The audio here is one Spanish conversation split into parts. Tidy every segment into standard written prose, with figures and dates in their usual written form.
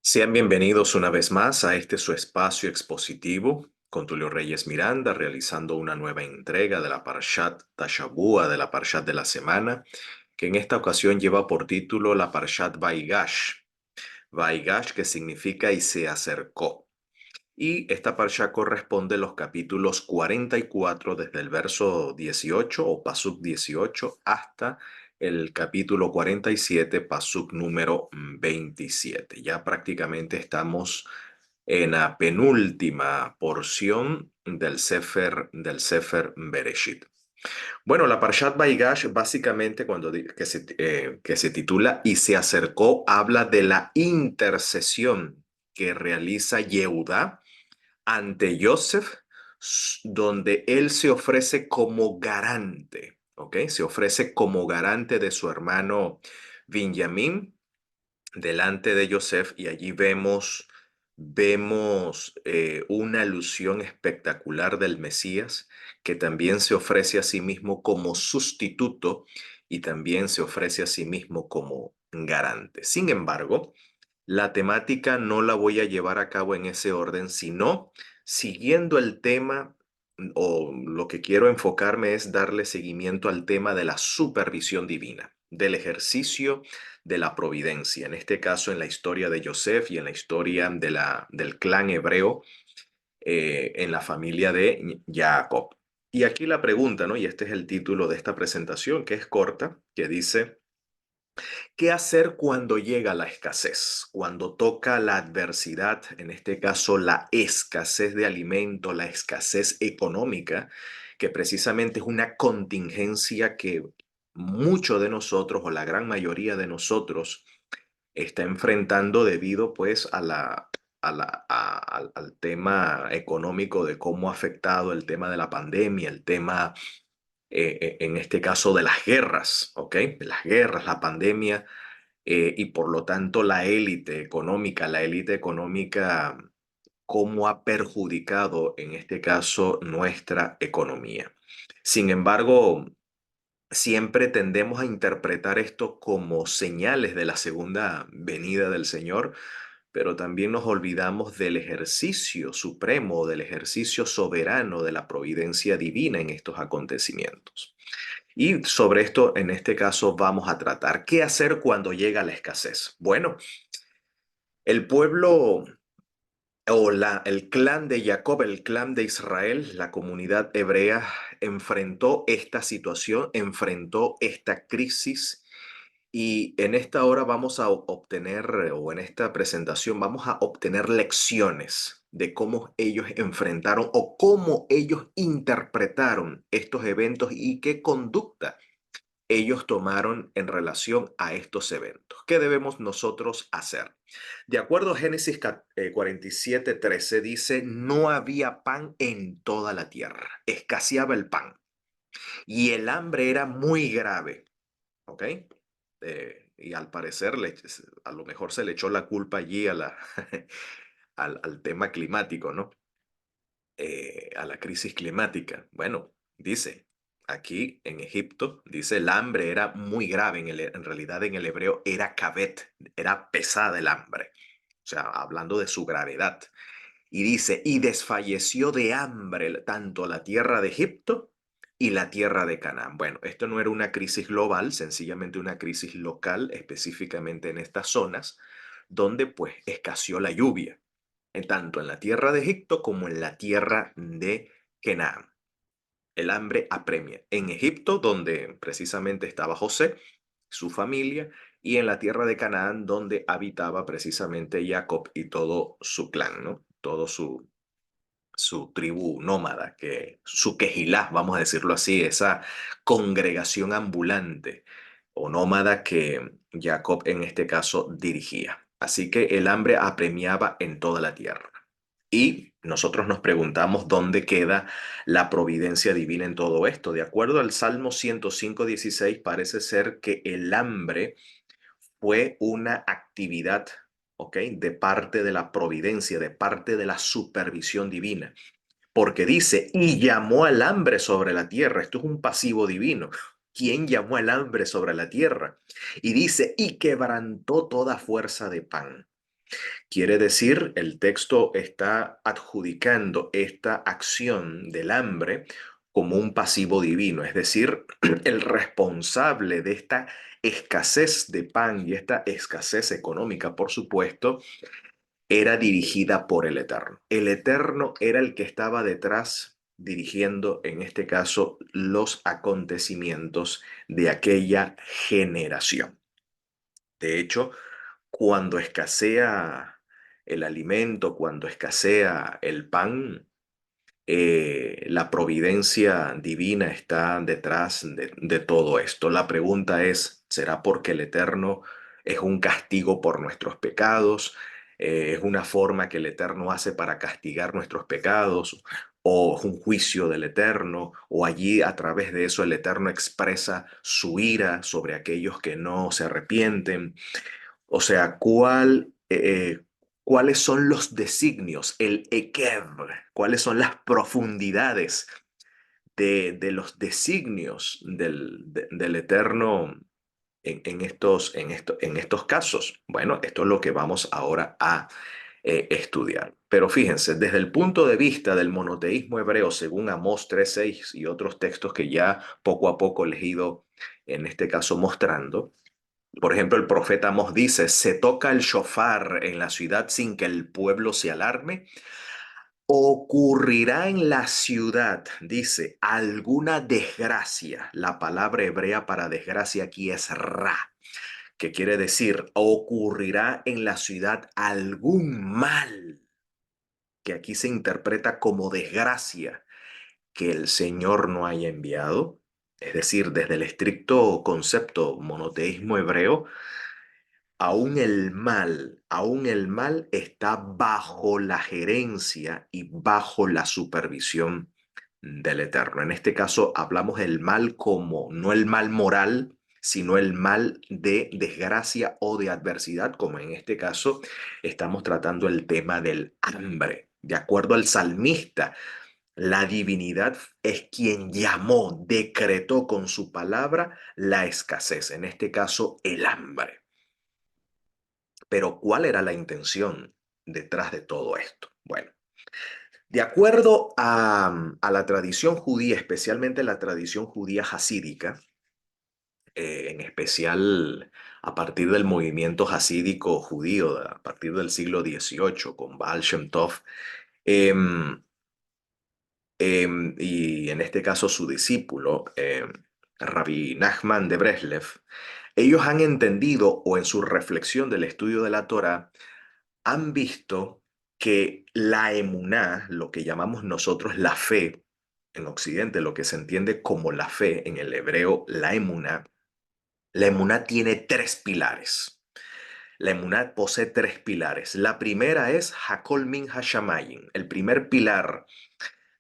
Sean bienvenidos una vez más a este su espacio expositivo con Tulio Reyes Miranda, realizando una nueva entrega de la Parshat Tashabúa, de la Parshat de la semana, que en esta ocasión lleva por título la Parshat Vaigash. Vaigash, que significa y se acercó. Y esta parsha corresponde a los capítulos 44 desde el verso 18 o pasuk 18 hasta el capítulo 47, pasuk número 27. Ya prácticamente estamos en la penúltima porción del Sefer Bereshit. Bueno, la Parshat Vaigash básicamente que se titula Y se acercó, habla de la intercesión que realiza Yehudá ante Joseph, donde él se ofrece como garante, ¿ok? Se ofrece como garante de su hermano Benjamín delante de Joseph, y allí vemos una alusión espectacular del Mesías, que también se ofrece a sí mismo como sustituto y también se ofrece a sí mismo como garante. Sin embargo, la temática no la voy a llevar a cabo en ese orden, sino siguiendo el tema, o lo que quiero enfocarme es darle seguimiento al tema de la supervisión divina, del ejercicio de la providencia, en este caso en la historia de Yosef y en la historia del clan hebreo, en la familia de Jacob. Y aquí la pregunta, ¿no? Y este es el título de esta presentación, que es corta, que dice: ¿qué hacer cuando llega la escasez? Cuando toca la adversidad, en este caso la escasez de alimento, la escasez económica, que precisamente es una contingencia que muchos de nosotros o la gran mayoría de nosotros está enfrentando debido pues al tema económico, de cómo ha afectado el tema de la pandemia, el tema en este caso de las guerras, ¿ok? De las guerras, la pandemia, y por lo tanto la élite económica, cómo ha perjudicado en este caso nuestra economía. Sin embargo, siempre tendemos a interpretar esto como señales de la segunda venida del Señor, pero también nos olvidamos del ejercicio supremo, del ejercicio soberano de la providencia divina en estos acontecimientos. Y sobre esto, en este caso, vamos a tratar qué hacer cuando llega la escasez. Bueno, el pueblo el clan de Jacob, el clan de Israel, la comunidad hebrea, enfrentó esta situación, enfrentó esta crisis, y en esta hora vamos a obtener, o en esta presentación vamos a obtener lecciones de cómo ellos enfrentaron o cómo ellos interpretaron estos eventos y qué conducta ellos tomaron en relación a estos eventos. ¿Qué debemos nosotros hacer? De acuerdo a Génesis 47:13 dice: no había pan en toda la tierra, escaseaba el pan y el hambre era muy grave, ¿ok? Y al parecer, a lo mejor se le echó la culpa allí al tema climático, ¿no? A la crisis climática. Bueno, dice, aquí en Egipto, dice, el hambre era muy grave, en realidad en el hebreo era kabet, era pesada el hambre, o sea, hablando de su gravedad. Y dice, y desfalleció de hambre tanto la tierra de Egipto y la tierra de Canaán. Bueno, esto no era una crisis global, sencillamente una crisis local, específicamente en estas zonas, donde pues escaseó la lluvia, tanto en la tierra de Egipto como en la tierra de Canaán. El hambre apremia. En Egipto, donde precisamente estaba José, su familia, y en la tierra de Canaán, donde habitaba precisamente Jacob y todo su clan, ¿no? Todo su tribu nómada, su quejilá, vamos a decirlo así, esa congregación ambulante o nómada que Jacob en este caso dirigía. Así que el hambre apremiaba en toda la tierra. Y nosotros nos preguntamos dónde queda la providencia divina en todo esto. De acuerdo al Salmo 105:16, parece ser que el hambre fue una actividad, ¿ok? De parte de la providencia, de parte de la supervisión divina. Porque dice, y llamó al hambre sobre la tierra. Esto es un pasivo divino. ¿quién llamó el hambre sobre la tierra? Y dice, y quebrantó toda fuerza de pan. Quiere decir, el texto está adjudicando esta acción del hambre como un pasivo divino, es decir, el responsable de esta escasez de pan y esta escasez económica, por supuesto, era dirigida por el Eterno. El Eterno era el que estaba detrás, dirigiendo, en este caso, los acontecimientos de aquella generación. De hecho, cuando escasea el alimento, cuando escasea el pan, la providencia divina está detrás de todo esto. La pregunta es, ¿será porque el Eterno es un castigo por nuestros pecados? ¿Es una forma que el Eterno hace para castigar nuestros pecados? ¿O es un juicio del Eterno? ¿O allí a través de eso el Eterno expresa su ira sobre aquellos que no se arrepienten? O sea, ¿cuáles son los designios, el ekev? ¿Cuáles son las profundidades de los designios del Eterno en estos casos? Bueno, esto es lo que vamos ahora a estudiar. Pero fíjense, desde el punto de vista del monoteísmo hebreo, según Amós 3:6 y otros textos que ya poco a poco les he ido, en este caso, mostrando, por ejemplo, el profeta Amós dice, se toca el shofar en la ciudad sin que el pueblo se alarme. Ocurrirá en la ciudad, dice, alguna desgracia. La palabra hebrea para desgracia aquí es ra, que quiere decir, ocurrirá en la ciudad algún mal, que aquí se interpreta como desgracia que el Señor no haya enviado. Es decir, desde el estricto concepto monoteísmo hebreo, aún el mal está bajo la gerencia y bajo la supervisión del Eterno. En este caso hablamos del mal como no el mal moral, sino el mal de desgracia o de adversidad, como en este caso estamos tratando el tema del hambre. De acuerdo al salmista, la divinidad es quien llamó, decretó con su palabra la escasez, en este caso el hambre. Pero ¿cuál era la intención detrás de todo esto? Bueno, de acuerdo a la tradición judía, especialmente la tradición judía hasídica, en especial a partir del movimiento hasídico judío, a partir del siglo XVIII, con Baal Shem Tov, em, y en este caso su discípulo, Rabbi Nachman de Breslev, ellos han entendido, o en su reflexión del estudio de la Torá, han visto que la emuná, lo que llamamos nosotros la fe, en Occidente, lo que se entiende como la fe, en el hebreo la emuná tiene tres pilares. La emuná posee tres pilares. La primera es Hakol Min Hashamayim. El primer pilar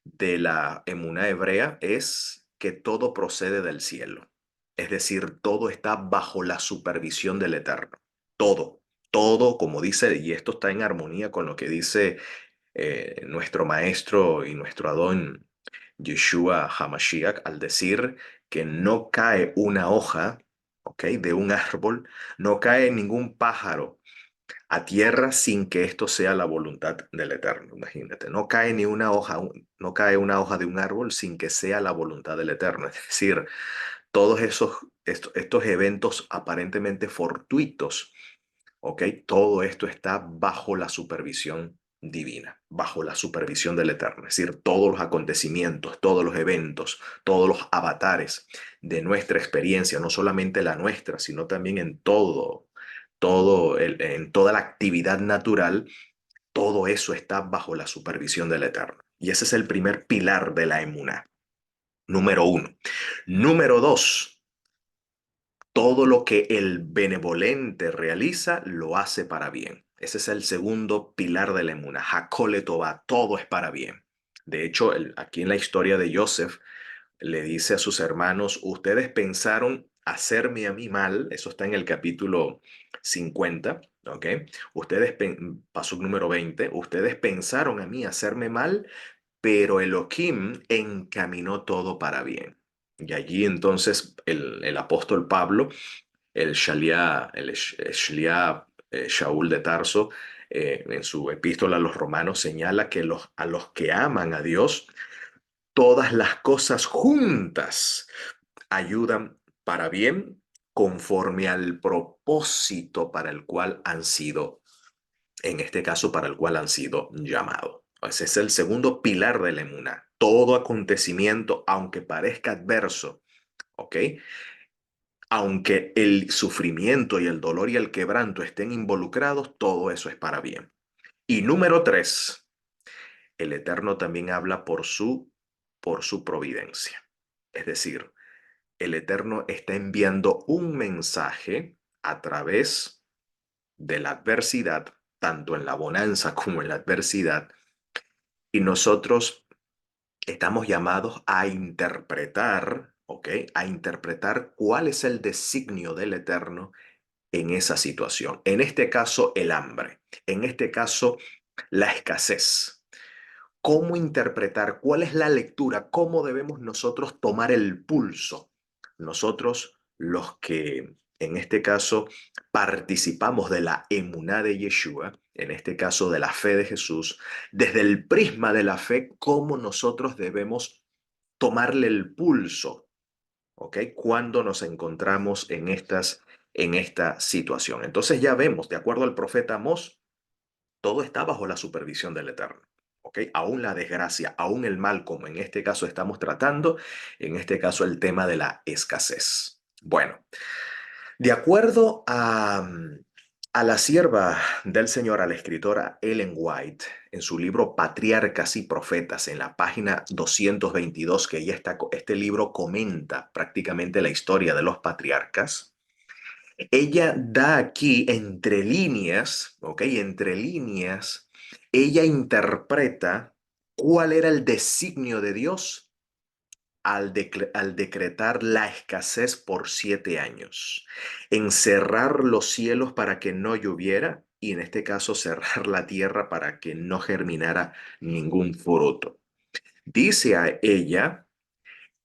de la emuná hebrea es que todo procede del cielo. Es decir, todo está bajo la supervisión del Eterno. Todo, todo, como dice, y esto está en armonía con lo que dice nuestro maestro y nuestro Adón Yeshua Hamashiach al decir que no cae una hoja, ¿ok? De un árbol, no cae ningún pájaro a tierra sin que esto sea la voluntad del Eterno. Imagínate, no cae ni una hoja, no cae una hoja de un árbol sin que sea la voluntad del Eterno. Es decir, todos estos eventos aparentemente fortuitos, ¿ok? Todo esto está bajo la supervisión divina, bajo la supervisión del Eterno. Es decir, todos los acontecimientos, todos los eventos, todos los avatares de nuestra experiencia, no solamente la nuestra, sino también en en toda la actividad natural, todo eso está bajo la supervisión del Eterno. Y ese es el primer pilar de la emuná. Número uno. Número dos, todo lo que el benevolente realiza lo hace para bien. Ese es el segundo pilar de la emuna. Hakole Tová, todo es para bien. De hecho, aquí en la historia de Joseph, le dice a sus hermanos, ustedes pensaron hacerme a mí mal, eso está en el capítulo 50, ¿ok? Paso número 20, ustedes pensaron a mí hacerme mal, pero Elohim encaminó todo para bien. Y allí entonces el apóstol Pablo, el Shlia Shaul de Tarso, en su epístola a los romanos señala que a los que aman a Dios, todas las cosas juntas ayudan para bien conforme al propósito para el cual han sido, en este caso, para el cual han sido llamados. Ese es el segundo pilar de la emuná. Todo acontecimiento, aunque parezca adverso, ¿ok? Aunque el sufrimiento y el dolor y el quebranto estén involucrados, todo eso es para bien. Y número tres, el Eterno también habla por su providencia. Es decir, el Eterno está enviando un mensaje a través de la adversidad, tanto en la bonanza como en la adversidad, y nosotros estamos llamados a interpretar, ¿ok? A interpretar cuál es el designio del Eterno en esa situación. En este caso, el hambre. En este caso, la escasez. ¿Cómo interpretar? ¿Cuál es la lectura? ¿Cómo debemos nosotros tomar el pulso? Nosotros, los que en este caso participamos de la emuná de Yeshua, en este caso de la fe de Jesús, desde el prisma de la fe, ¿cómo nosotros debemos tomarle el pulso? ¿Ok? Cuando nos encontramos en esta situación. Entonces ya vemos, de acuerdo al profeta Amós, todo está bajo la supervisión del Eterno. ¿Ok? Aún la desgracia, aún el mal, como en este caso estamos tratando, en este caso el tema de la escasez. Bueno, de acuerdo a la sierva del Señor, a la escritora Ellen White, en su libro Patriarcas y Profetas, en la página 222, que este libro comenta prácticamente la historia de los patriarcas, ella da aquí entre líneas, ¿ok? Entre líneas, ella interpreta cuál era el designio de Dios al decretar la escasez por 7 años, encerrar los cielos para que no lloviera y en este caso cerrar la tierra para que no germinara ningún fruto. Dice a ella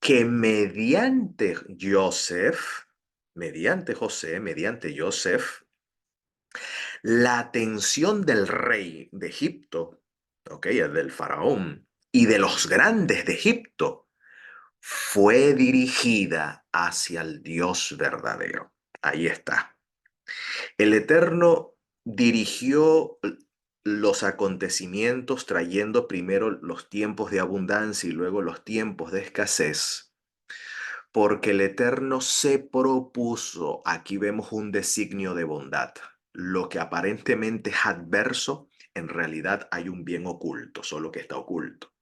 que mediante José, mediante Joseph, la atención del rey de Egipto, ¿ok? Del faraón y de los grandes de Egipto fue dirigida hacia el Dios verdadero. Ahí está. El Eterno dirigió los acontecimientos trayendo primero los tiempos de abundancia y luego los tiempos de escasez, porque el Eterno se propuso, aquí vemos un designio de bondad. Lo que aparentemente es adverso, en realidad hay un bien oculto, solo que está oculto.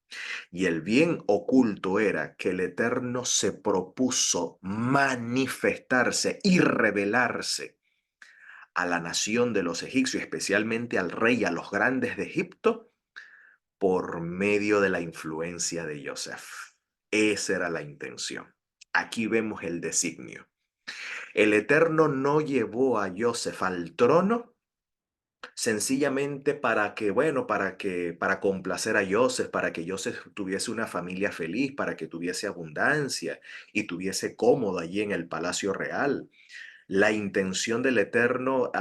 Y el bien oculto era que el Eterno se propuso manifestarse y revelarse a la nación de los egipcios, especialmente al rey y a los grandes de Egipto, por medio de la influencia de Joseph. Esa era la intención. Aquí vemos el designio. El Eterno no llevó a Joseph al trono sencillamente para que, bueno, para complacer a Joseph, para que Joseph tuviese una familia feliz, para que tuviese abundancia y tuviese cómodo allí en el palacio real. La intención del Eterno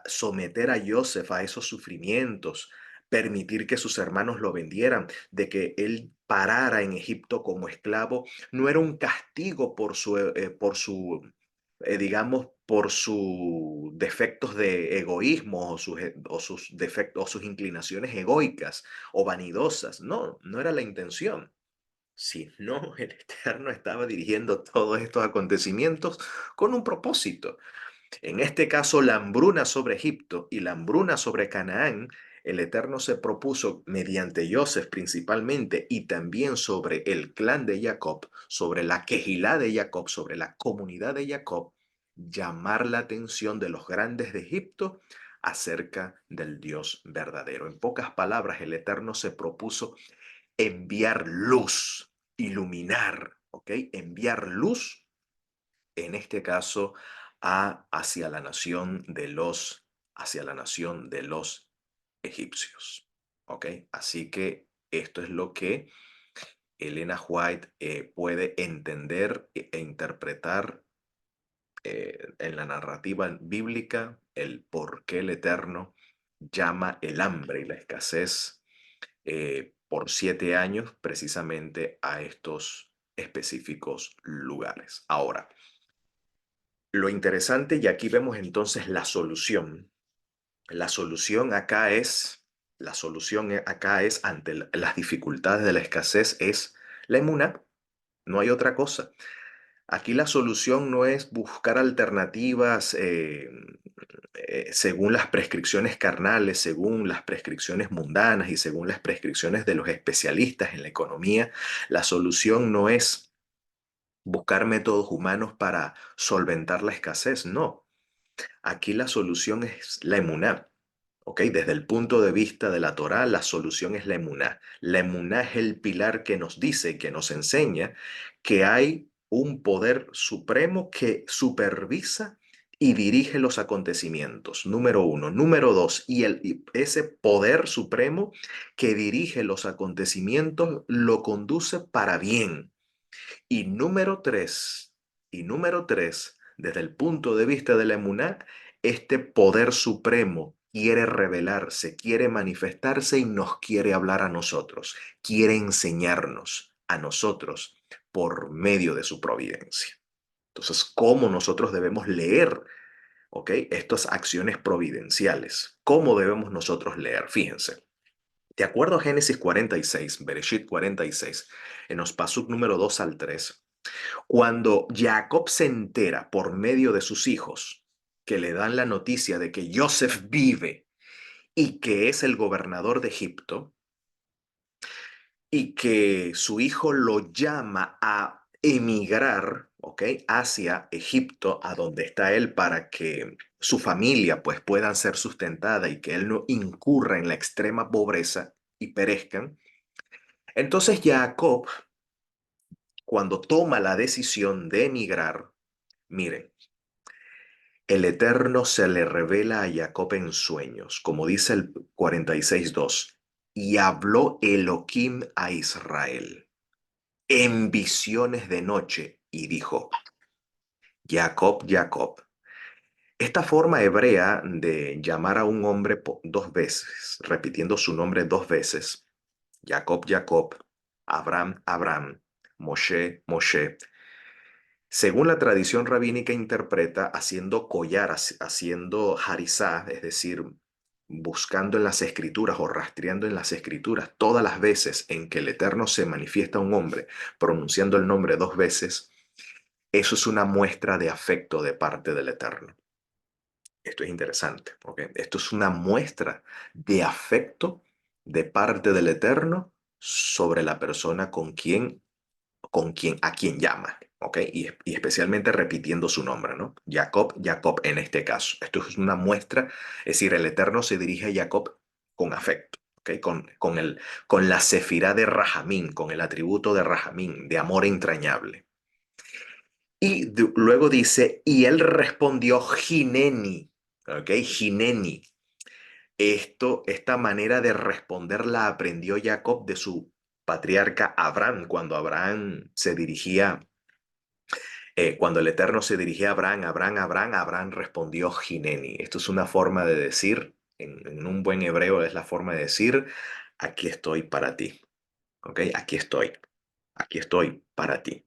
someter a Joseph a esos sufrimientos, permitir que sus hermanos lo vendieran, de que él parara en Egipto como esclavo, no era un castigo digamos, por sus defectos de egoísmo o sus defectos o sus inclinaciones egoicas o vanidosas. No, no era la intención. Sino el Eterno estaba dirigiendo todos estos acontecimientos con un propósito. En este caso, la hambruna sobre Egipto y la hambruna sobre Canaán, el Eterno se propuso mediante Joseph principalmente y también sobre el clan de Jacob, sobre la quejilá de Jacob, sobre la comunidad de Jacob, llamar la atención de los grandes de Egipto acerca del Dios verdadero. En pocas palabras, el Eterno se propuso enviar luz, iluminar, ¿ok? Enviar luz en este caso hacia la nación de los egipcios. ¿Ok? Así que esto es lo que Elena White puede entender e interpretar en la narrativa bíblica el por qué el Eterno llama el hambre y la escasez por 7 años precisamente a estos específicos lugares. Ahora, lo interesante, y aquí vemos entonces la solución. La solución acá es, la solución acá es ante las dificultades de la escasez es la emuná, no hay otra cosa. Aquí la solución no es buscar alternativas según las prescripciones carnales, según las prescripciones mundanas y según las prescripciones de los especialistas en la economía. La solución no es buscar métodos humanos para solventar la escasez, no. Aquí la solución es la emuná. ¿Ok? Desde el punto de vista de la Torá, la solución es la emuná. La emuná es el pilar que nos dice, que nos enseña que hay un poder supremo que supervisa y dirige los acontecimientos. Número uno. Número dos, y ese poder supremo que dirige los acontecimientos lo conduce para bien. Y número tres, desde el punto de vista de la emuná, este poder supremo quiere revelarse, quiere manifestarse y nos quiere hablar a nosotros, quiere enseñarnos a nosotros por medio de su providencia. Entonces, ¿cómo nosotros debemos leer, ok, estas acciones providenciales? ¿Cómo debemos nosotros leer? Fíjense. De acuerdo a Génesis 46, Bereshit 46, en los pasuk número 2 al 3, cuando Jacob se entera por medio de sus hijos que le dan la noticia de que Joseph vive y que es el gobernador de Egipto y que su hijo lo llama a emigrar, ¿ok? Hacia Egipto, a donde está él, para que su familia pues puedan ser sustentada y que él no incurra en la extrema pobreza y perezcan. Entonces Jacob, cuando toma la decisión de emigrar, miren, el Eterno se le revela a Jacob en sueños, como dice el 46:2, y habló Elohim a Israel en visiones de noche y dijo, Jacob, Jacob. Esta forma hebrea de llamar a un hombre dos veces, repitiendo su nombre dos veces, Jacob, Jacob, Abraham, Abraham, Moshe, Moshe, según la tradición rabínica interpreta, haciendo collar, haciendo harizá, es decir, buscando en las escrituras o rastreando en las escrituras todas las veces en que el Eterno se manifiesta a un hombre, pronunciando el nombre dos veces, eso es una muestra de afecto de parte del Eterno. Esto es interesante, ¿ok? Esto es una muestra de afecto de parte del Eterno sobre la persona a quien llama, ¿ok? Y especialmente repitiendo su nombre, ¿no? Jacob, Jacob en este caso. Esto es una muestra, es decir, el Eterno se dirige a Jacob con afecto, ¿ok? Con la sefirá de Rahamín, con el atributo de Rahamín, de amor entrañable. Y luego dice, y él respondió, Gineni, ¿ok? Gineni. Esta manera de responder la aprendió Jacob de su patriarca Abraham, cuando Abraham se dirigía cuando el Eterno se dirigía a Abraham, Abraham, Abraham, Abraham respondió Gineni. Esto es una forma de decir, en un buen hebreo es la forma de decir, aquí estoy para ti. ¿Ok? Aquí estoy para ti.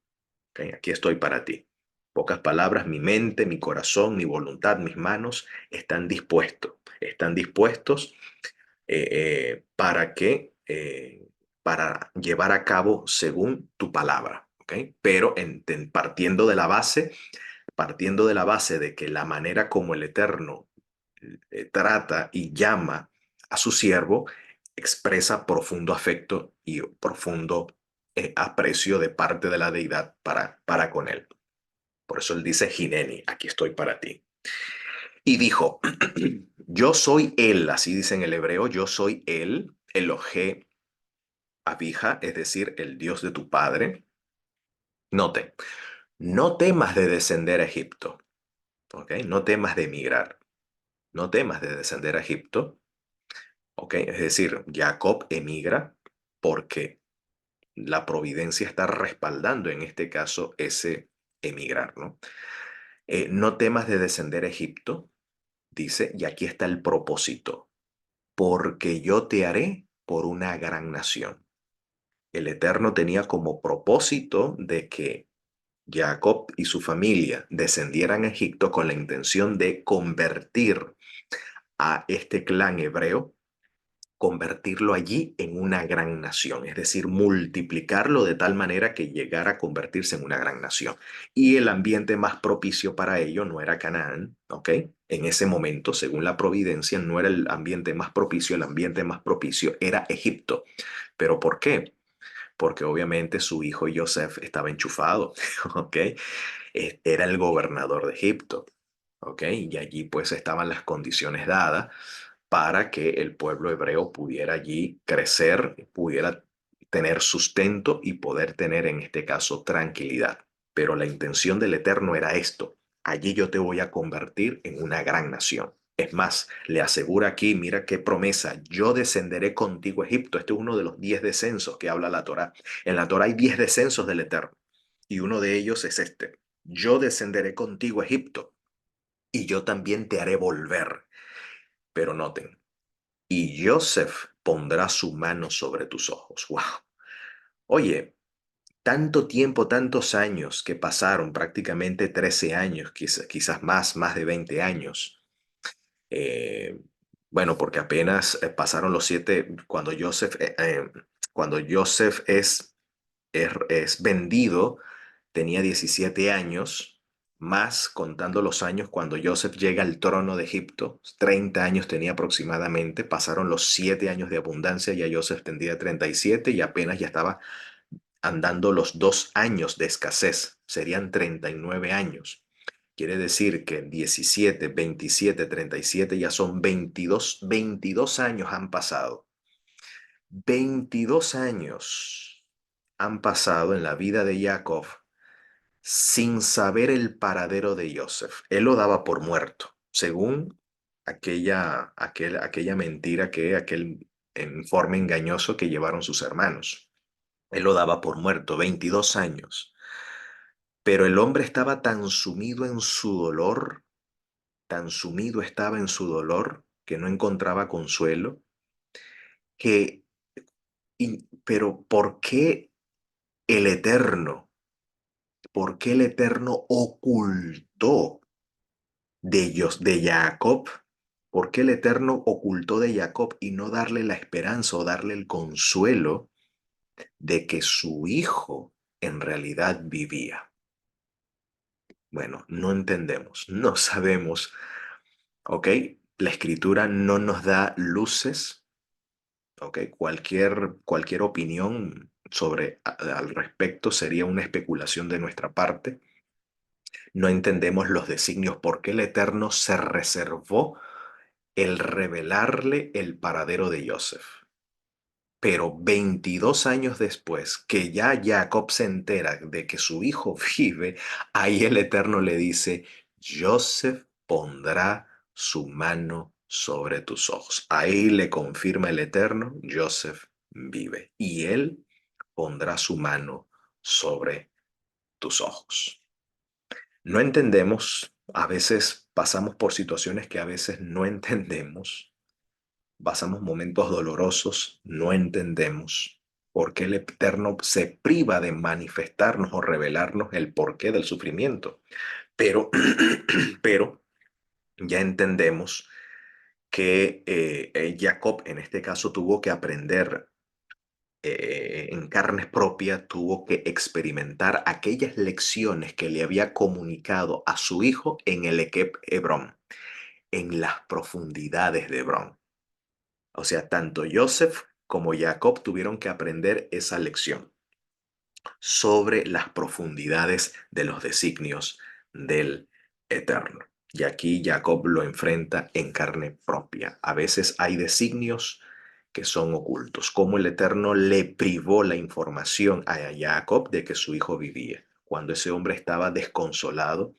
¿Ok? Aquí estoy para ti. Pocas palabras, mi mente, mi corazón, mi voluntad, mis manos están dispuestos para para llevar a cabo según tu palabra. ¿Ok? Pero partiendo de la base de que la manera como el Eterno trata y llama a su siervo expresa profundo afecto y profundo aprecio de parte de la deidad para con él. Por eso él dice, Gineni, aquí estoy para ti. Y dijo, yo soy él, así dice en el hebreo, yo soy él, Elohe Abija, es decir, el Dios de tu padre. Note, no temas de descender a Egipto, ¿ok? No temas de emigrar. No temas de descender a Egipto, ¿ok? Es decir, Jacob emigra porque la providencia está respaldando en este caso ese emigrar, ¿no? No temas de descender a Egipto, dice, y aquí está el propósito, porque yo te haré por una gran nación. El Eterno tenía como propósito de que Jacob y su familia descendieran a Egipto con la intención de convertir a este clan hebreo, convertirlo allí en una gran nación, es decir, multiplicarlo de tal manera que llegara a convertirse en una gran nación. Y el ambiente más propicio para ello no era Canaán, ¿ok? En ese momento, según la providencia, no era el ambiente más propicio, el ambiente más propicio era Egipto. ¿Pero por qué? Porque obviamente su hijo Joseph estaba enchufado, ¿ok? Era el gobernador de Egipto, ¿ok? Y allí pues estaban las condiciones dadas para que el pueblo hebreo pudiera allí crecer, pudiera tener sustento y poder tener en este caso tranquilidad. Pero la intención del Eterno era esto: allí yo te voy a convertir en una gran nación. Es más, le asegura aquí, mira qué promesa: yo descenderé contigo a Egipto. Este es uno de los 10 descensos que habla la Torá. En la Torá hay 10 descensos del Eterno y uno de ellos es este: yo descenderé contigo a Egipto y yo también te haré volver. Pero noten, y Joseph pondrá su mano sobre tus ojos. ¡Wow! Oye, tanto tiempo, tantos años que pasaron, prácticamente 13 años, quizás más de 20 años. Eh, bueno, porque apenas pasaron los 7 cuando Joseph es vendido, tenía 17 años, más contando los años cuando Joseph llega al trono de Egipto. 30 años tenía aproximadamente, pasaron los 7 años de abundancia, ya Joseph tendría 37 y apenas ya estaba andando los 2 años de escasez, serían 39 años. Quiere decir que 17, 27, 37 ya son 22 años han pasado. 22 años han pasado en la vida de Jacob sin saber el paradero de Joseph. Él lo daba por muerto, según aquella mentira aquel informe engañoso que llevaron sus hermanos. Él lo daba por muerto, 22 años. Pero el hombre estaba tan sumido en su dolor, tan sumido estaba en su dolor, que no encontraba consuelo, pero el Eterno, ¿por qué el Eterno ocultó de Jacob? ¿Por qué el Eterno ocultó de Jacob y no darle la esperanza o darle el consuelo de que su hijo en realidad vivía? Bueno, no entendemos, no sabemos, ¿ok? La escritura no nos da luces, ¿ok? Cualquier opinión al respecto sería una especulación de nuestra parte. No entendemos los designios, por qué el Eterno se reservó el revelarle el paradero de Joseph. Pero 22 años después, que ya Jacob se entera de que su hijo vive, ahí el Eterno le dice: Joseph pondrá su mano sobre tus ojos. Ahí le confirma el Eterno: Joseph vive. Y él pondrá su mano sobre tus ojos. No entendemos, a veces pasamos por situaciones que a veces no entendemos, pasamos momentos dolorosos, no entendemos por qué el Eterno se priva de manifestarnos o revelarnos el porqué del sufrimiento. Pero, pero ya entendemos que Jacob en este caso tuvo que aprender en carnes propias, tuvo que experimentar aquellas lecciones que le había comunicado a su hijo en el Ekeb Hebrón, en las profundidades de Hebrón. O sea, tanto Joseph como Jacob tuvieron que aprender esa lección sobre las profundidades de los designios del Eterno. Y aquí Jacob lo enfrenta en carne propia. A veces hay designios que son ocultos, como el Eterno le privó la información a Jacob de que su hijo vivía, cuando ese hombre estaba desconsolado,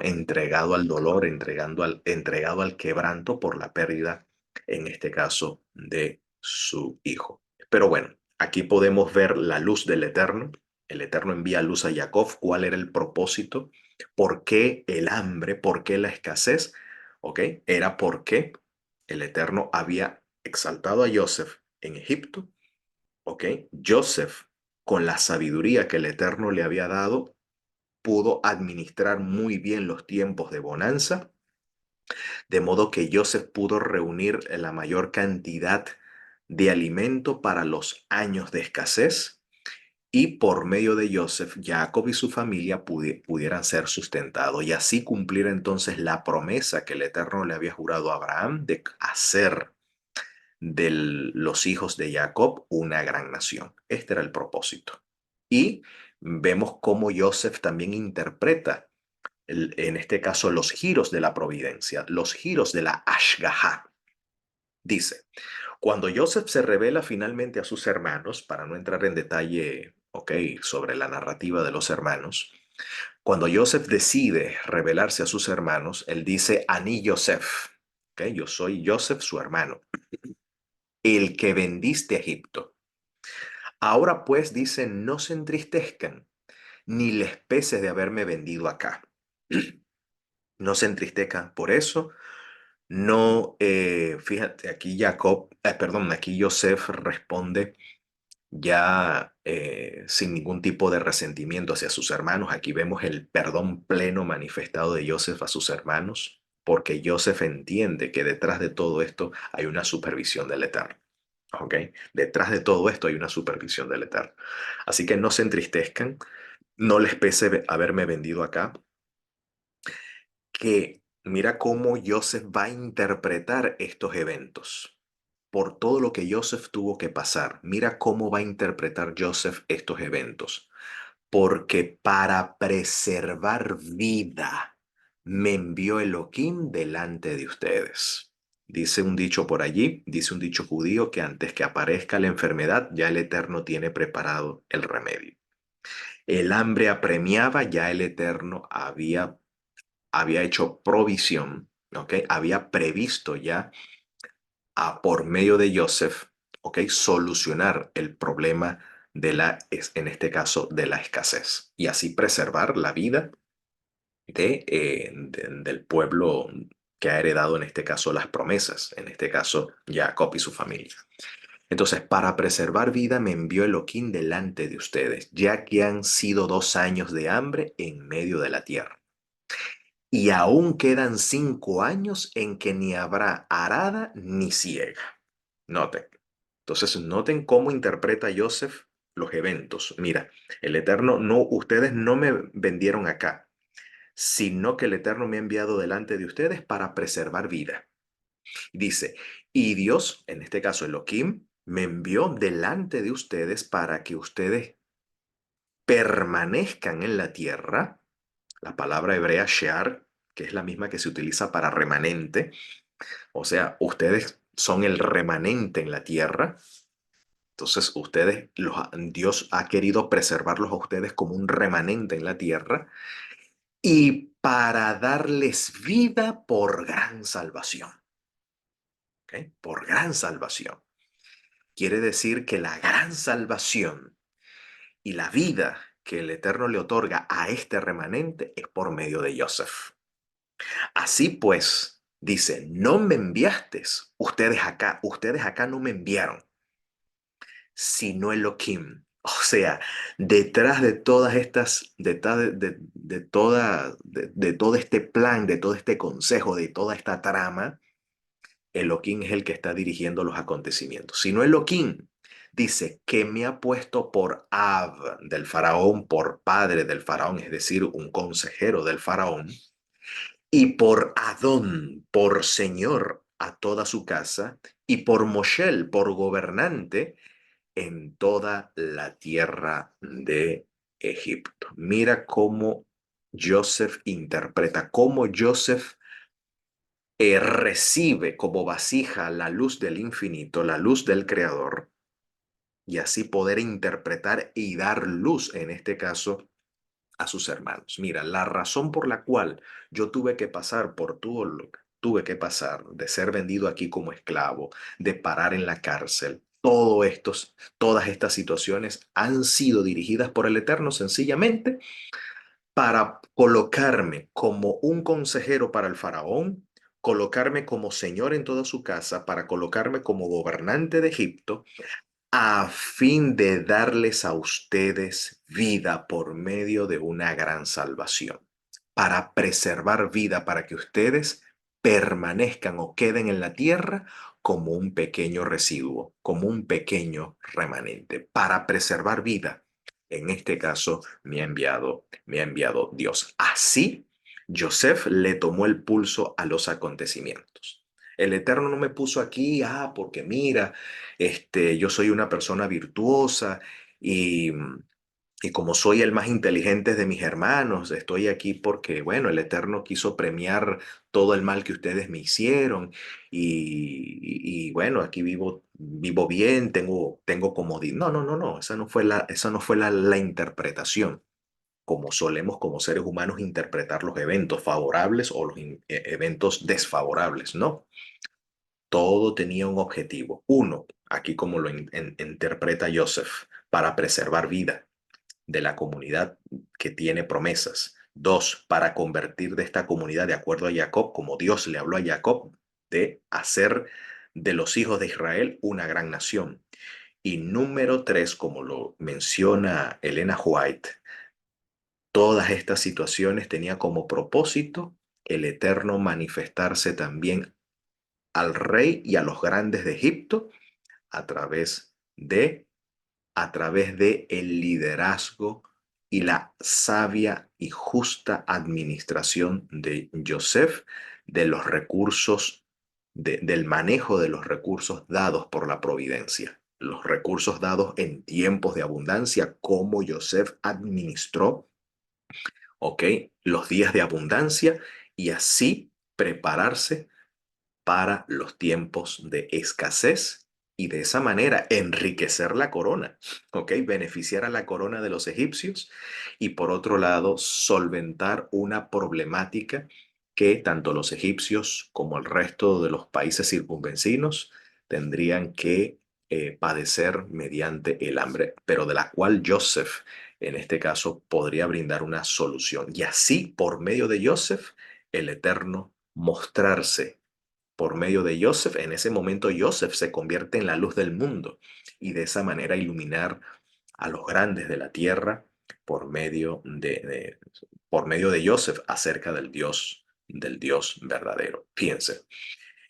entregado al dolor, entregado al quebranto por la pérdida, en este caso, de su hijo. Pero bueno, Aquí podemos ver la luz del Eterno. El Eterno envía luz a Jacob. ¿Cuál era el propósito? ¿Por qué el hambre? ¿Por qué la escasez? ¿Ok? Era porque el Eterno había exaltado a Joseph en Egipto. ¿Ok? Joseph, con la sabiduría que el Eterno le había dado, pudo administrar muy bien los tiempos de bonanza, de modo que Joseph pudo reunir la mayor cantidad de alimento para los años de escasez y por medio de Joseph, Jacob y su familia pudieran ser sustentados y así cumplir entonces la promesa que el Eterno le había jurado a Abraham de hacer de los hijos de Jacob una gran nación. Este era el propósito. Y vemos cómo Joseph también interpreta, en este caso, los giros de la providencia, los giros de la Ashgahá. Dice, cuando Joseph se revela finalmente a sus hermanos, para no entrar en detalle, ok, sobre la narrativa de los hermanos, cuando Joseph decide revelarse a sus hermanos, él dice, Ani Joseph, ok, yo soy Joseph, su hermano, el que vendiste a Egipto. Ahora pues dice, no se entristezcan, ni les pese de haberme vendido acá. No se entristezcan por eso. No, fíjate, aquí Jacob, perdón, aquí Joseph responde ya sin ningún tipo de resentimiento hacia sus hermanos. Aquí vemos el perdón pleno manifestado de Joseph a sus hermanos, porque Joseph entiende que detrás de todo esto hay una supervisión del Eterno. ¿Ok? Detrás de todo esto hay una supervisión del Eterno. Así que no se entristezcan, no les pese haberme vendido acá, que mira cómo Joseph va a interpretar estos eventos. Por todo lo que Joseph tuvo que pasar, mira cómo va a interpretar Joseph estos eventos. Porque para preservar vida me envió Elohim delante de ustedes. Dice un dicho por allí, dice un dicho judío que antes que aparezca la enfermedad, ya el Eterno tiene preparado el remedio. El hambre apremiaba, ya el Eterno había hecho provisión, ¿ok? Había previsto ya por medio de Joseph, ¿ok? Solucionar el problema en este caso, de la escasez y así preservar la vida del pueblo que ha heredado en este caso las promesas, en este caso Jacob y su familia. Entonces, para preservar vida me envió Elohim delante de ustedes, ya que han sido 2 años de hambre en medio de la tierra. Y aún quedan 5 años en que ni habrá arada ni siega. Noten. Entonces, noten cómo interpreta Joseph los eventos. Mira, el Eterno, no, ustedes no me vendieron acá, sino que el Eterno me ha enviado delante de ustedes para preservar vida. Dice, y Dios, en este caso Elohim, me envió delante de ustedes para que ustedes permanezcan en la tierra. La palabra hebrea shear, que es la misma que se utiliza para remanente, o sea, ustedes son el remanente en la tierra. Entonces, Dios ha querido preservarlos a ustedes como un remanente en la tierra y para darles vida por gran salvación. ¿Ok? Por gran salvación. Quiere decir que la gran salvación y la vida que el Eterno le otorga a este remanente es por medio de Joseph. Así pues, dice, no me enviaste, ustedes acá no me enviaron, sino Elohim. O sea, detrás de todas estas, de todo este plan, de todo este consejo, de toda esta trama, Elohim es el que está dirigiendo los acontecimientos. Sino Elohim dice que me ha puesto por Ab del faraón, por padre del faraón, es decir, un consejero del faraón, y por Adón, por señor a toda su casa, y por Moshel, por gobernante en toda la tierra de Egipto. Mira cómo Joseph interpreta, cómo Joseph recibe como vasija la luz del infinito, la luz del Creador, y así poder interpretar y dar luz, en este caso, a sus hermanos. Mira, la razón por la cual yo tuve que pasar por todo lo que tuve que pasar, de ser vendido aquí como esclavo, de parar en la cárcel, todas estas situaciones han sido dirigidas por el Eterno sencillamente para colocarme como un consejero para el faraón, colocarme como señor en toda su casa, para colocarme como gobernante de Egipto, a fin de darles a ustedes vida por medio de una gran salvación, para preservar vida, para que ustedes permanezcan o queden en la tierra como un pequeño residuo, como un pequeño remanente, para preservar vida. En este caso me ha enviado Dios. Así, Joseph le tomó el pulso a los acontecimientos. El Eterno no me puso aquí, porque mira, yo soy una persona virtuosa y, y como soy el más inteligente de mis hermanos, estoy aquí porque, bueno, el Eterno quiso premiar todo el mal que ustedes me hicieron y bueno, aquí vivo bien, tengo comodidad. No, no, no, no, esa no fue la interpretación, como solemos como seres humanos interpretar los eventos favorables o los eventos desfavorables, ¿no? Todo tenía un objetivo. Uno, aquí como lo interpreta Joseph, para preservar vida de la comunidad que tiene promesas. Dos, para convertir de esta comunidad, de acuerdo a Jacob, como Dios le habló a Jacob, de hacer de los hijos de Israel una gran nación. Y número tres, como lo menciona Elena White, todas estas situaciones tenían como propósito el Eterno manifestarse también al rey y a los grandes de Egipto a través de el liderazgo y la sabia y justa administración de Joseph de los recursos, del manejo de los recursos dados por la providencia, los recursos dados en tiempos de abundancia, cómo Joseph administró, ¿ok? Los días de abundancia y así prepararse para los tiempos de escasez y de esa manera enriquecer la corona, ¿ok? Beneficiar a la corona de los egipcios y por otro lado solventar una problemática que tanto los egipcios como el resto de los países circunvecinos tendrían que padecer mediante el hambre, pero de la cual Joseph en este caso podría brindar una solución. Y así, por medio de Joseph, el Eterno mostrarse por medio de Joseph. En ese momento Joseph se convierte en la luz del mundo y de esa manera iluminar a los grandes de la tierra por medio por medio de Joseph acerca del Dios verdadero. Piense,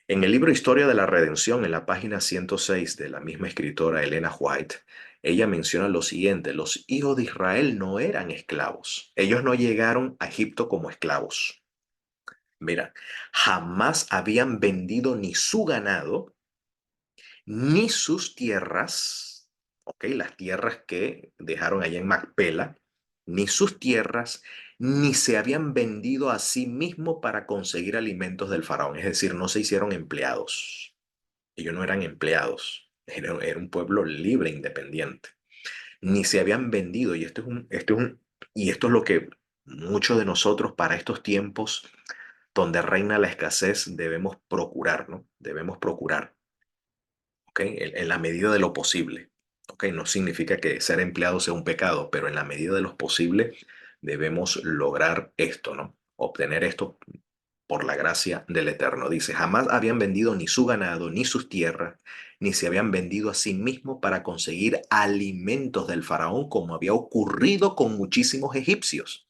en el libro Historia de la Redención, en la página 106 de la misma escritora Elena White, ella menciona lo siguiente: los hijos de Israel no eran esclavos, ellos no llegaron a Egipto como esclavos. Mira, jamás habían vendido ni su ganado, ni sus tierras, ¿ok? Las tierras que dejaron allá en Macpela, ni sus tierras, ni se habían vendido a sí mismo para conseguir alimentos del faraón. Es decir, no se hicieron empleados. Ellos no eran empleados. Era un pueblo libre, e independiente. Ni se habían vendido. Y esto es lo que muchos de nosotros para estos tiempos donde reina la escasez debemos procurar, ¿no? Debemos procurar, ¿ok? En la medida de lo posible, ¿ok? No significa que ser empleado sea un pecado, pero en la medida de lo posible debemos lograr esto, ¿no? Obtener esto por la gracia del Eterno. Dice, jamás habían vendido ni su ganado, ni sus tierras, ni se habían vendido a sí mismos para conseguir alimentos del faraón, como había ocurrido con muchísimos egipcios,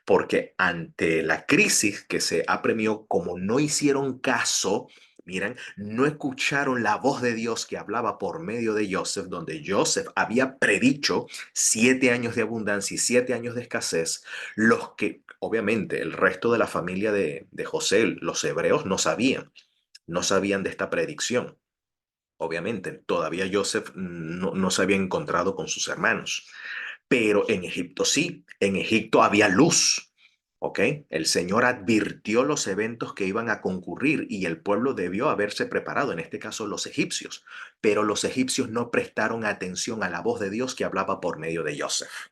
porque ante la crisis que se apremió, como no hicieron caso, miren, no escucharon la voz de Dios que hablaba por medio de Joseph, donde Joseph había predicho 7 años de abundancia y 7 años de escasez, los que obviamente el resto de la familia de José, los hebreos, no sabían de esta predicción. Obviamente, todavía Joseph no se había encontrado con sus hermanos. Pero en Egipto sí, en Egipto había luz, ¿ok? El Señor advirtió los eventos que iban a concurrir y el pueblo debió haberse preparado, en este caso los egipcios, pero los egipcios no prestaron atención a la voz de Dios que hablaba por medio de Joseph.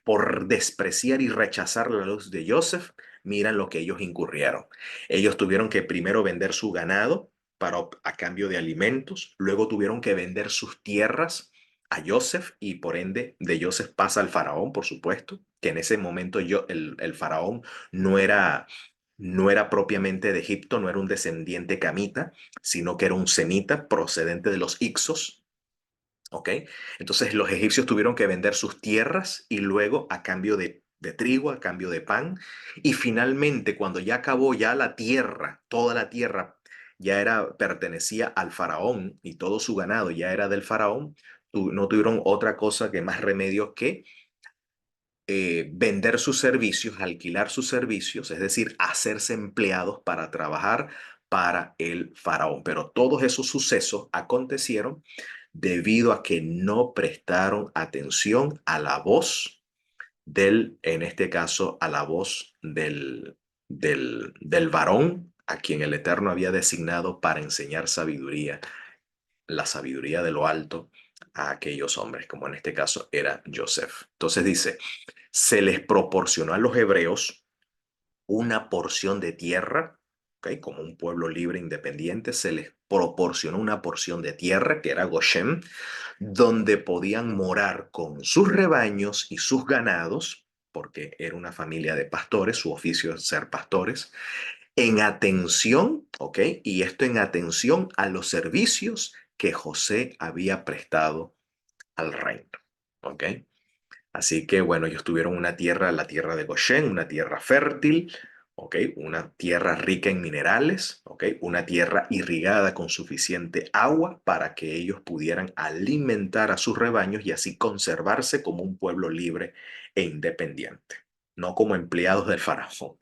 Por despreciar y rechazar la luz de Joseph, miran lo que ellos incurrieron. Ellos tuvieron que primero vender su ganado a cambio de alimentos. Luego tuvieron que vender sus tierras a Joseph y por ende de Joseph pasa al faraón, por supuesto, que en ese momento el faraón no era, no era propiamente de Egipto, no era un descendiente camita, sino que era un semita procedente de los Ixos. ¿Ok? Entonces los egipcios tuvieron que vender sus tierras y luego a cambio de trigo, a cambio de pan. Y finalmente, cuando ya acabó ya la tierra, toda la tierra ya era, pertenecía al faraón y todo su ganado ya era del faraón, no tuvieron otra cosa que más remedio que vender sus servicios, alquilar sus servicios, es decir, hacerse empleados para trabajar para el faraón. Pero todos esos sucesos acontecieron debido a que no prestaron atención a la voz en este caso, a la voz del varón a quien el Eterno había designado para enseñar sabiduría, la sabiduría de lo alto a aquellos hombres, como en este caso era Joseph. Entonces dice, se les proporcionó a los hebreos una porción de tierra, ¿ok? Como un pueblo libre e independiente, se les proporcionó una porción de tierra, que era Goshen, donde podían morar con sus rebaños y sus ganados, porque era una familia de pastores, su oficio es ser pastores, en atención, ¿ok? Y esto en atención a los servicios que José había prestado al reino, ¿ok? Así que bueno, ellos tuvieron una tierra, la tierra de Goshen, una tierra fértil, ¿ok? Una tierra rica en minerales, ¿ok? Una tierra irrigada con suficiente agua para que ellos pudieran alimentar a sus rebaños y así conservarse como un pueblo libre e independiente, no como empleados del faraón,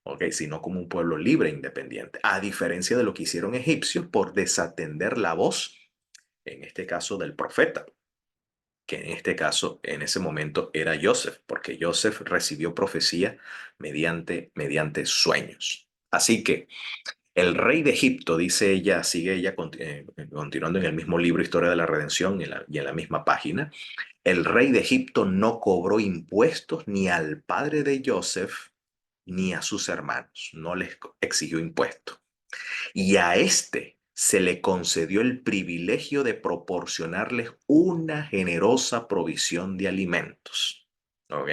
¿ok? Sino como un pueblo libre e independiente, a diferencia de lo que hicieron egipcios por desatender la voz, en este caso del profeta, que en este caso, en ese momento, era Joseph, porque Joseph recibió profecía mediante sueños. Así que el rey de Egipto, dice ella, sigue ella continuando en el mismo libro Historia de la Redención y en la misma página, el rey de Egipto no cobró impuestos ni al padre de Joseph ni a sus hermanos, no les exigió impuestos y a éste se le concedió el privilegio de proporcionarles una generosa provisión de alimentos. ¿Ok?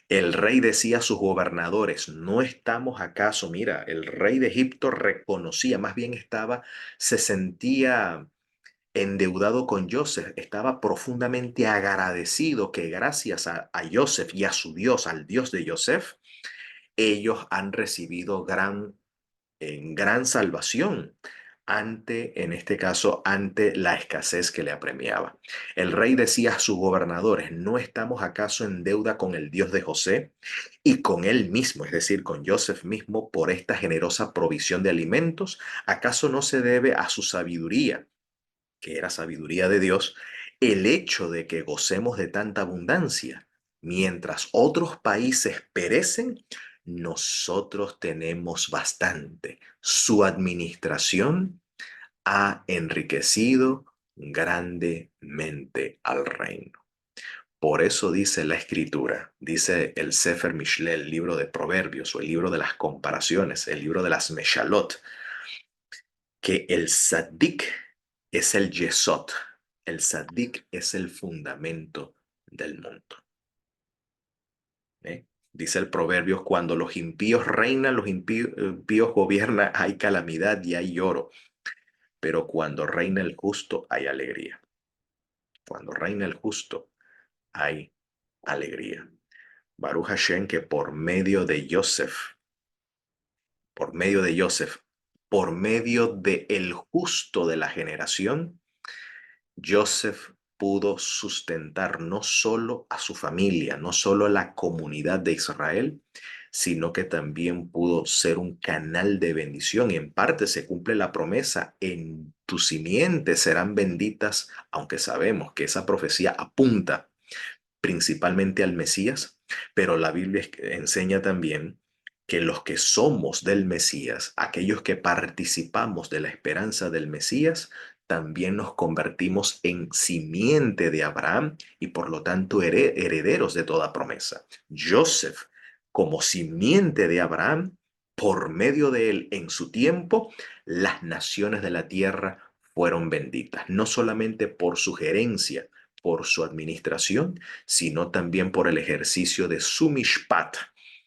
El rey decía a sus gobernadores, ¿no estamos acaso? Mira, el rey de Egipto reconocía, más bien se sentía endeudado con Joseph, estaba profundamente agradecido que gracias a Joseph y a su Dios, al Dios de Joseph, ellos han recibido en gran salvación ante, en este caso, ante la escasez que le apremiaba. El rey decía a sus gobernadores, ¿no estamos acaso en deuda con el Dios de José y con él mismo, es decir, con Joseph mismo, por esta generosa provisión de alimentos? ¿Acaso no se debe a su sabiduría, que era sabiduría de Dios, el hecho de que gocemos de tanta abundancia? Mientras otros países perecen, nosotros tenemos bastante. Su administración ha enriquecido grandemente al reino. Por eso dice la escritura, dice el Sefer Mishle, el libro de Proverbios o el libro de las comparaciones, el libro de las Meshalot, que el Sadik es el Yesod, el Sadik es el fundamento del mundo. ¿Eh? Dice el Proverbios, cuando los impíos reinan, los impíos gobiernan, hay calamidad y hay lloro, pero cuando reina el justo hay alegría. Cuando reina el justo hay alegría. Baruch Hashem, que por medio de Joseph, por medio de Joseph, por medio de el justo de la generación, Joseph pudo sustentar no solo a su familia, no solo a la comunidad de Israel, sino que también pudo ser un canal de bendición. Y en parte se cumple la promesa, en tu simiente serán benditas, aunque sabemos que esa profecía apunta principalmente al Mesías, pero la Biblia enseña también que los que somos del Mesías, aquellos que participamos de la esperanza del Mesías, también nos convertimos en simiente de Abraham y por lo tanto herederos de toda promesa. Joseph, como simiente de Abraham, por medio de él en su tiempo, las naciones de la tierra fueron benditas, no solamente por su gerencia, por su administración, sino también por el ejercicio de su mishpat,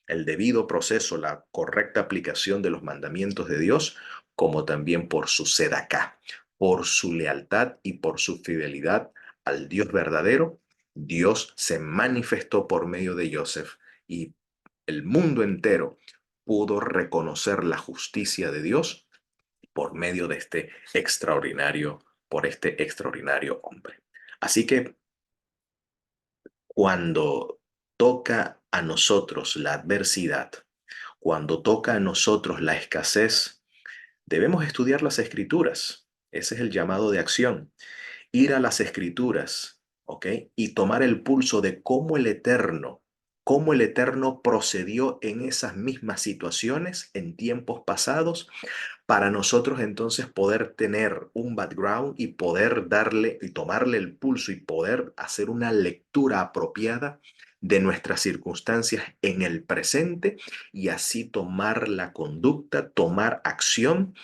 el debido proceso, la correcta aplicación de los mandamientos de Dios, como también por su sedaká, por su lealtad y por su fidelidad al Dios verdadero. Dios se manifestó por medio de Joseph y el mundo entero pudo reconocer la justicia de Dios por medio de este extraordinario hombre. Así que cuando toca a nosotros la adversidad, cuando toca a nosotros la escasez, debemos estudiar las escrituras. Ese es el llamado de acción. Ir a las escrituras, ¿ok? Y tomar el pulso de cómo el Eterno procedió en esas mismas situaciones en tiempos pasados, para nosotros entonces poder tener un background y poder darle y tomarle el pulso y poder hacer una lectura apropiada de nuestras circunstancias en el presente y así tomar la conducta, tomar acción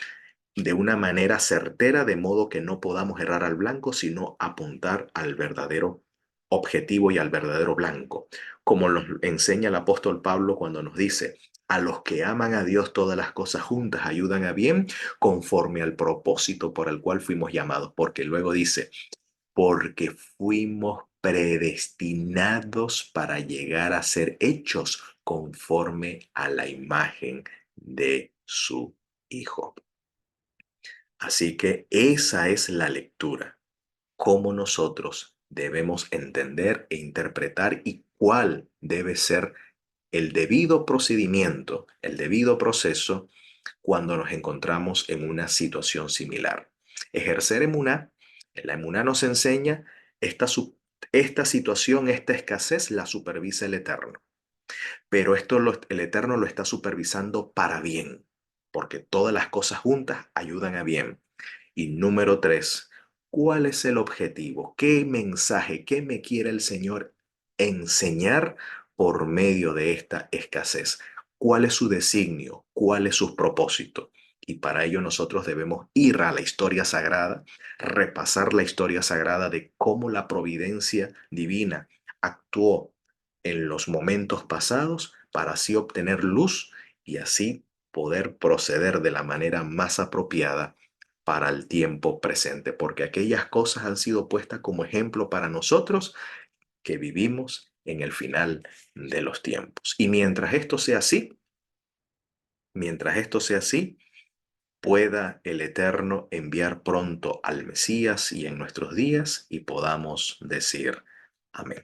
de una manera certera, de modo que no podamos errar al blanco, sino apuntar al verdadero objetivo y al verdadero blanco, como nos enseña el apóstol Pablo cuando nos dice: a los que aman a Dios todas las cosas juntas ayudan a bien, conforme al propósito por el cual fuimos llamados, porque luego dice: porque fuimos predestinados para llegar a ser hechos conforme a la imagen de su Hijo. Así que esa es la lectura, cómo nosotros debemos entender e interpretar y cuál debe ser el debido procedimiento, el debido proceso cuando nos encontramos en una situación similar. Ejercer emuná, la emuná nos enseña esta situación, esta escasez la supervisa el Eterno, pero el Eterno lo está supervisando para bien, porque todas las cosas juntas ayudan a bien. Y número tres, ¿cuál es el objetivo? ¿Qué mensaje, qué me quiere el Señor enseñar por medio de esta escasez? ¿Cuál es su designio? ¿Cuál es su propósito? Y para ello nosotros debemos ir a la historia sagrada, repasar la historia sagrada de cómo la providencia divina actuó en los momentos pasados para así obtener luz y así poder proceder de la manera más apropiada para el tiempo presente, porque aquellas cosas han sido puestas como ejemplo para nosotros que vivimos en el final de los tiempos. Y mientras esto sea así, pueda el Eterno enviar pronto al Mesías y en nuestros días y podamos decir amén.